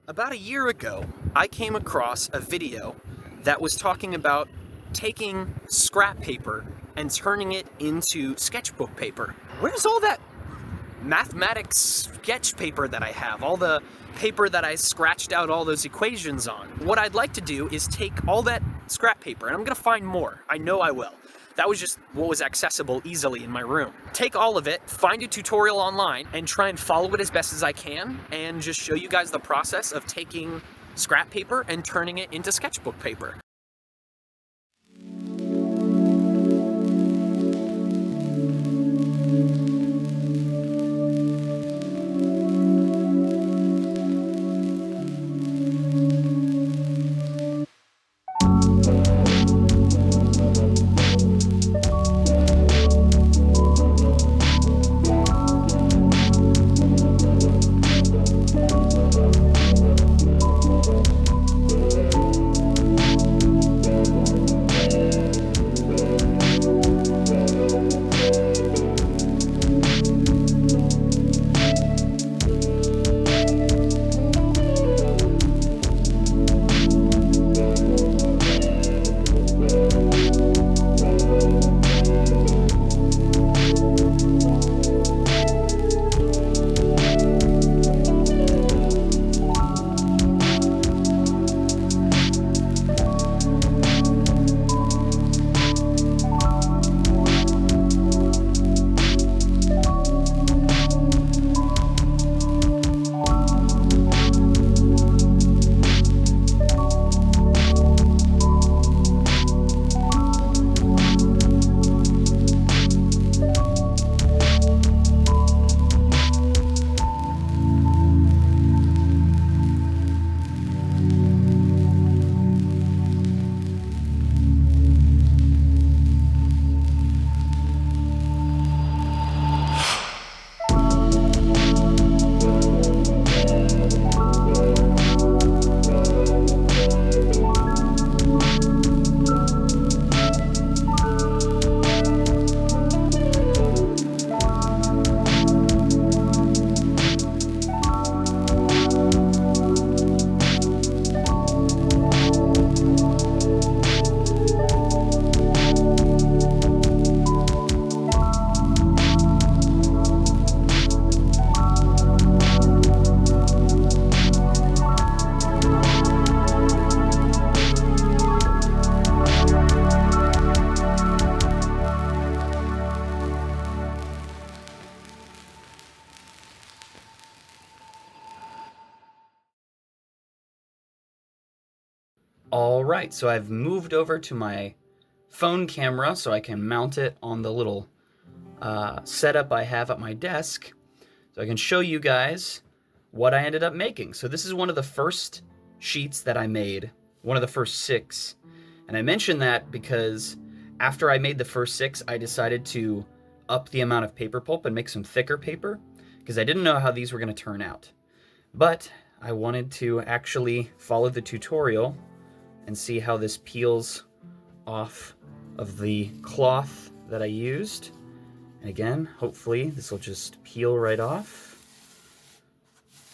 About a year ago, I came across a video that was talking about taking scrap paper and turning it into sketchbook paper. Where's all that mathematics sketch paper that I have? All the paper that I scratched out all those equations on? What I'd like to do is take all that scrap paper, and I'm gonna find more. I know I will. That was just what was accessible easily in my room. Take all of it, find a tutorial online, and try and follow it as best as I can, and just show you guys the process of taking scrap paper and turning it into sketchbook paper. All right, so I've moved over to my phone camera so I can mount it on the little setup I have at my desk, so I can show you guys what I ended up making. So this is one of the first sheets that I made, one of the first 6. And I mention that because after I made the first 6, I decided to up the amount of paper pulp and make some thicker paper, because I didn't know how these were going to turn out. But I wanted to actually follow the tutorial and see how this peels off of the cloth that I used. And again, hopefully this will just peel right off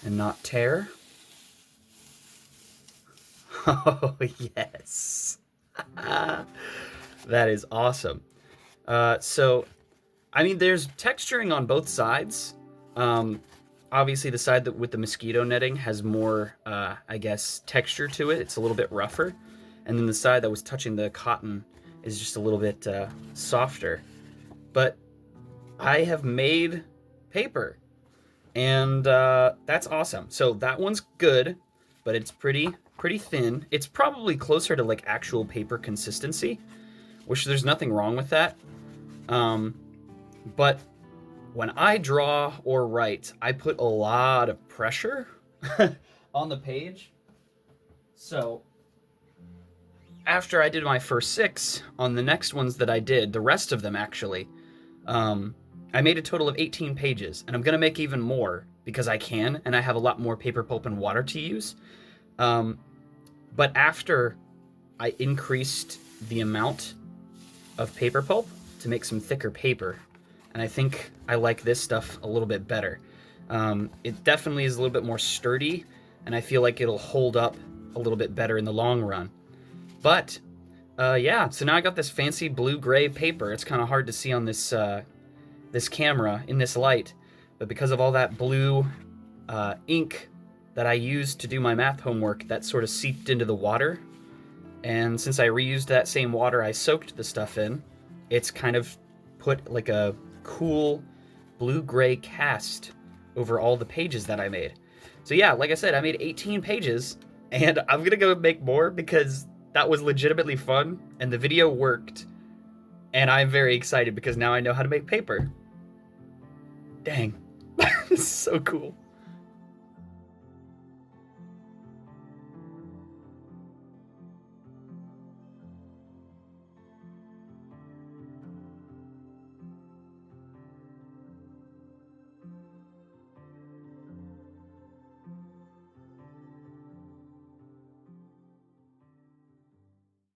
and not tear. Oh, yes. That is awesome. So, I mean, there's texturing on both sides. Obviously, the side that with the mosquito netting has more, I guess, texture to it. It's a little bit rougher. And then the side that was touching the cotton is just a little bit softer. But I have made paper, and that's awesome. So that one's good, but it's pretty thin. It's probably closer to like actual paper consistency, which there's nothing wrong with that. But when I draw or write, I put a lot of pressure on the page. So after I did my first 6, on the next ones that I did, the rest of them actually, I made a total of 18 pages, and I'm gonna make even more because I can, and I have a lot more paper pulp and water to use. But after I increased the amount of paper pulp to make some thicker paper, and I think I like this stuff a little bit better. It definitely is a little bit more sturdy and I feel like it'll hold up a little bit better in the long run. But yeah, so now I got this fancy blue-gray paper. It's kind of hard to see on this this camera in this light, but because of all that blue ink that I used to do my math homework, that sort of seeped into the water. And since I reused that same water I soaked the stuff in, it's kind of put like a cool blue-gray cast over all the pages that I made. So yeah, like I said, I made 18 pages, and I'm gonna go make more because that was legitimately fun, and the video worked, and I'm very excited because now I know how to make paper. Dang, this is so cool.